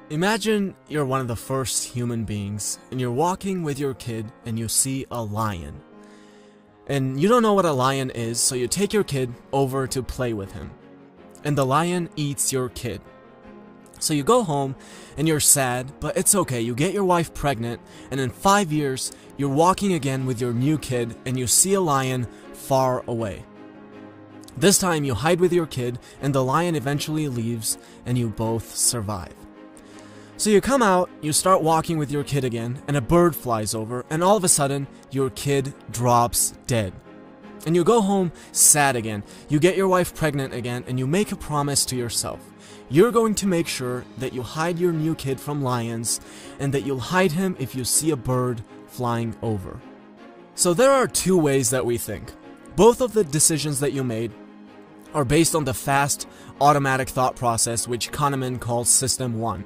Imagine you're one of the first human beings, and you're walking with your kid, and you see a lion. And you don't know what a lion is, so you take your kid over to play with him. And the lion eats your kid. So you go home, and you're sad, but it's okay, you get your wife pregnant, and in 5 years, you're walking again with your new kid, and you see a lion far away. This time you hide with your kid, and the lion eventually leaves, and you both survive. So you come out, you start walking with your kid again, and a bird flies over, and all of a sudden, your kid drops dead. And you go home sad again, you get your wife pregnant again, and you make a promise to yourself. You're going to make sure that you hide your new kid from lions, and that you'll hide him if you see a bird flying over. So there are two ways that we think. Both of the decisions that you made are based on the fast, automatic thought process which Kahneman calls System 1.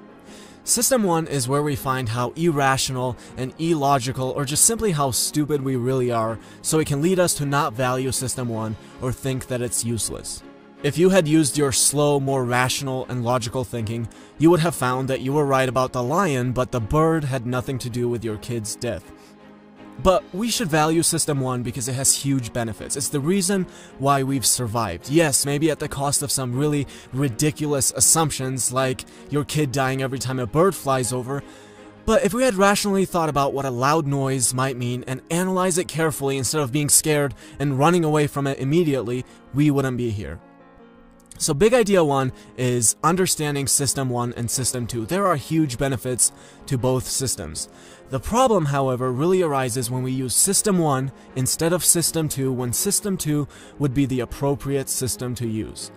System 1 is where we find how irrational and illogical or just simply how stupid we really are, so it can lead us to not value System 1 or think that it's useless. If you had used your slow, more rational and logical thinking, you would have found that you were right about the lion, but the bird had nothing to do with your kid's death. But we should value System 1 because it has huge benefits. It's the reason why we've survived. Yes, maybe at the cost of some really ridiculous assumptions like your kid dying every time a bird flies over, but if we had rationally thought about what a loud noise might mean and analyze it carefully instead of being scared and running away from it immediately, we wouldn't be here. So big idea 1 is understanding System 1 and System 2. There are huge benefits to both systems. The problem, however, really arises when we use System 1 instead of System 2 when System 2 would be the appropriate system to use.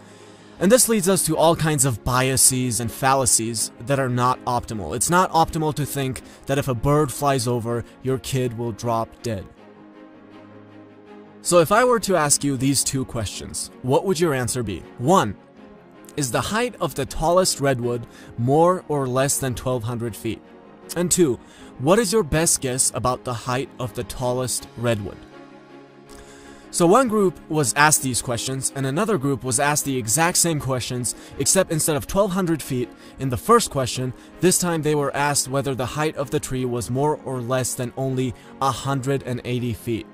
And this leads us to all kinds of biases and fallacies that are not optimal. It's not optimal to think that if a bird flies over, your kid will drop dead. So if I were to ask you these two questions, what would your answer be? 1. Is the height of the tallest redwood more or less than 1,200 feet? And 2. What is your best guess about the height of the tallest redwood? So one group was asked these questions, and another group was asked the exact same questions, except instead of 1,200 feet in the first question, this time they were asked whether the height of the tree was more or less than only 180 feet.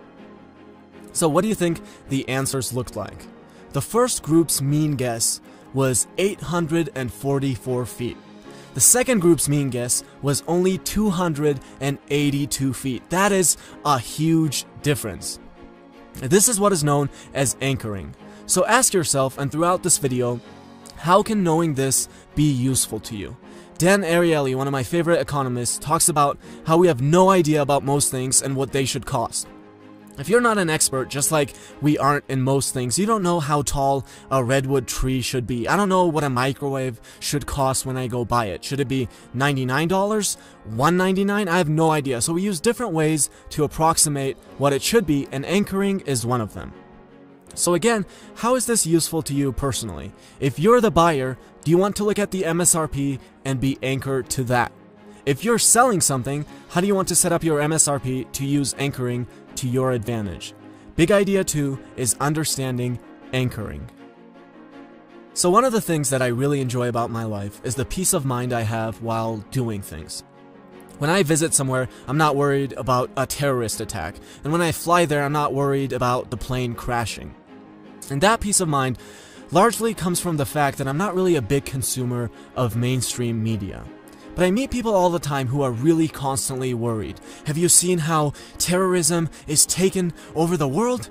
So what do you think the answers looked like? The first group's mean guess was 844 feet. The second group's mean guess was only 282 feet. That is a huge difference. This is what is known as anchoring. So ask yourself, and throughout this video, how can knowing this be useful to you? Dan Ariely, one of my favorite economists, talks about how we have no idea about most things and what they should cost. If you're not an expert, just like we aren't in most things, you don't know how tall a redwood tree should be. I don't know what a microwave should cost when I go buy it. Should it be $99? $199? I have no idea. So we use different ways to approximate what it should be, and anchoring is one of them. So again, how is this useful to you personally? If you're the buyer, do you want to look at the MSRP and be anchored to that? If you're selling something, how do you want to set up your MSRP to use anchoring to your advantage? Big idea 2 is understanding anchoring. So one of the things that I really enjoy about my life is the peace of mind I have while doing things. When I visit somewhere, I'm not worried about a terrorist attack, and when I fly there, I'm not worried about the plane crashing. And that peace of mind largely comes from the fact that I'm not really a big consumer of mainstream media. But I meet people all the time who are really constantly worried. Have you seen how terrorism is taking over the world?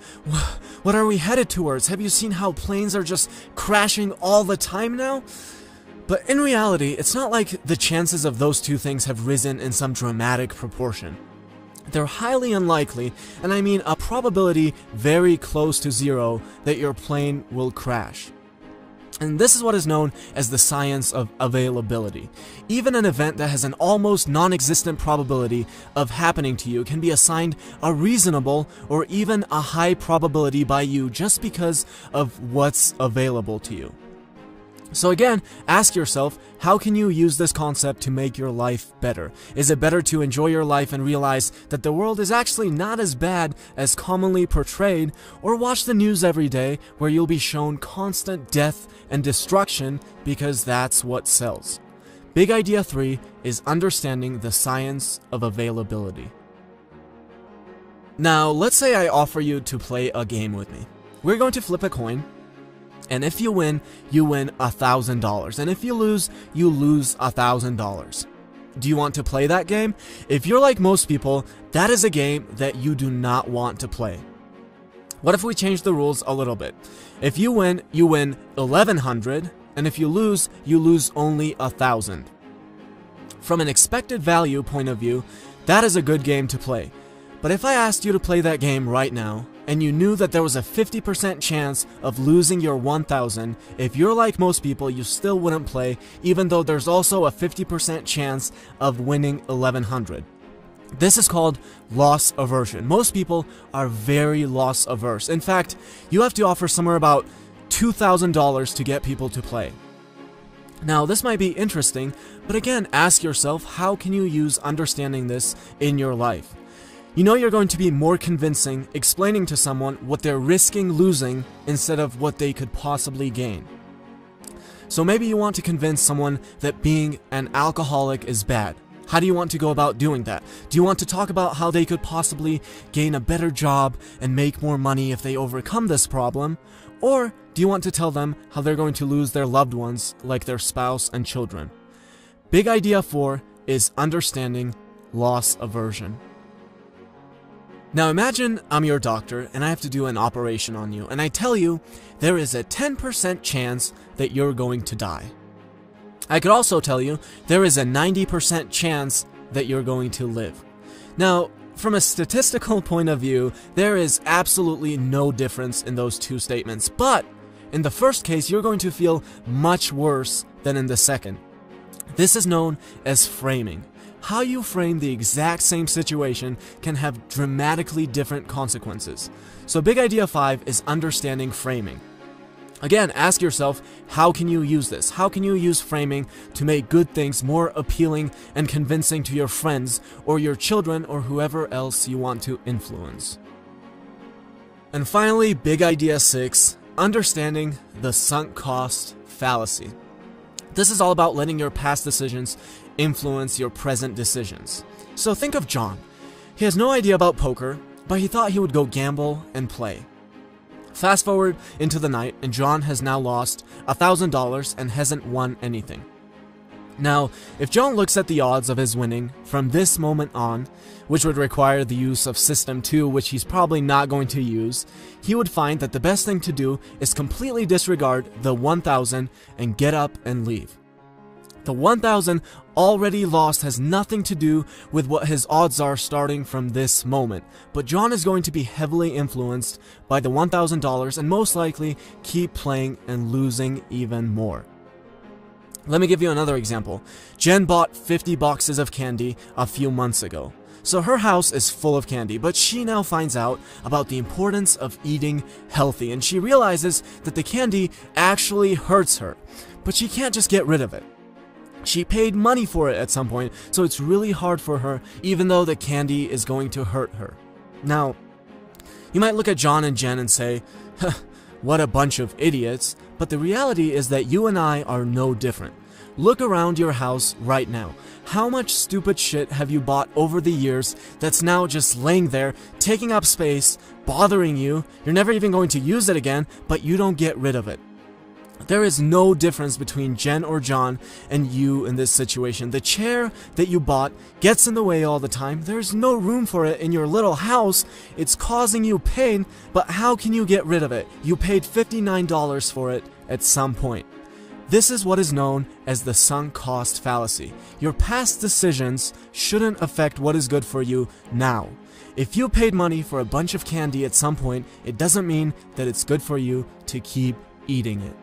What are we headed towards? Have you seen how planes are just crashing all the time now? But in reality, it's not like the chances of those two things have risen in some dramatic proportion. They're highly unlikely, and I mean a probability very close to 0 that your plane will crash. And this is what is known as the science of availability. Even an event that has an almost non-existent probability of happening to you can be assigned a reasonable or even a high probability by you just because of what's available to you. So again, ask yourself, how can you use this concept to make your life better? Is it better to enjoy your life and realize that the world is actually not as bad as commonly portrayed, or watch the news every day where you'll be shown constant death and destruction because that's what sells? Big idea 3 is understanding the science of availability. Now, let's say I offer you to play a game with me. We're going to flip a coin. And if you win $1,000. And if you lose $1,000. Do you want to play that game? If you're like most people, that is a game that you do not want to play. What if we change the rules a little bit? If you win 1,100, and if you lose only 1,000. From an expected value point of view, that is a good game to play. But if I asked you to play that game right now, and you knew that there was a 50% chance of losing your 1,000, if you're like most people, you still wouldn't play, even though there's also a 50% chance of winning 1,100. This is called loss aversion. Most people are very loss averse. In fact, you have to offer somewhere about $2,000 to get people to play. Now, this might be interesting, but again, ask yourself, how can you use understanding this in your life? You know you're going to be more convincing explaining to someone what they're risking losing instead of what they could possibly gain. So maybe you want to convince someone that being an alcoholic is bad. How do you want to go about doing that? Do you want to talk about how they could possibly gain a better job and make more money if they overcome this problem? Or do you want to tell them how they're going to lose their loved ones, like their spouse and children? Big idea 4 is understanding loss aversion. Now imagine I'm your doctor and I have to do an operation on you, and I tell you there is a 10% chance that you're going to die. I could also tell you there is a 90% chance that you're going to live. Now, from a statistical point of view, there is absolutely no difference in those two statements, but in the first case, you're going to feel much worse than in the second. This is known as framing. How you frame the exact same situation can have dramatically different consequences. So big idea 5 is understanding framing. Again, ask yourself, how can you use this? How can you use framing to make good things more appealing and convincing to your friends or your children or whoever else you want to influence? And finally, big idea 6, understanding the sunk cost fallacy. This is all about letting your past decisions influence your present decisions. So think of John. He has no idea about poker, but he thought he would go gamble and play. Fast forward into the night, and John has now lost $1,000 and hasn't won anything. Now, if John looks at the odds of his winning from this moment on, which would require the use of System 2, which he's probably not going to use, he would find that the best thing to do is completely disregard the 1,000 and get up and leave. The 1,000 already lost has nothing to do with what his odds are starting from this moment, but John is going to be heavily influenced by the $1,000 and most likely keep playing and losing even more. Let me give you another example. Jen bought 50 boxes of candy a few months ago. So her house is full of candy, but she now finds out about the importance of eating healthy, and she realizes that the candy actually hurts her, but she can't just get rid of it. She paid money for it at some point, so it's really hard for her, even though the candy is going to hurt her. Now, you might look at John and Jen and say, what a bunch of idiots, but the reality is that you and I are no different. Look around your house right now. How much stupid shit have you bought over the years that's now just laying there, taking up space, bothering you? You're never even going to use it again, but you don't get rid of it. There is no difference between Jen or John and you in this situation. The chair that you bought gets in the way all the time. There's no room for it in your little house. It's causing you pain, but how can you get rid of it? You paid $59 for it at some point. This is what is known as the sunk cost fallacy. Your past decisions shouldn't affect what is good for you now. If you paid money for a bunch of candy at some point, it doesn't mean that it's good for you to keep eating it.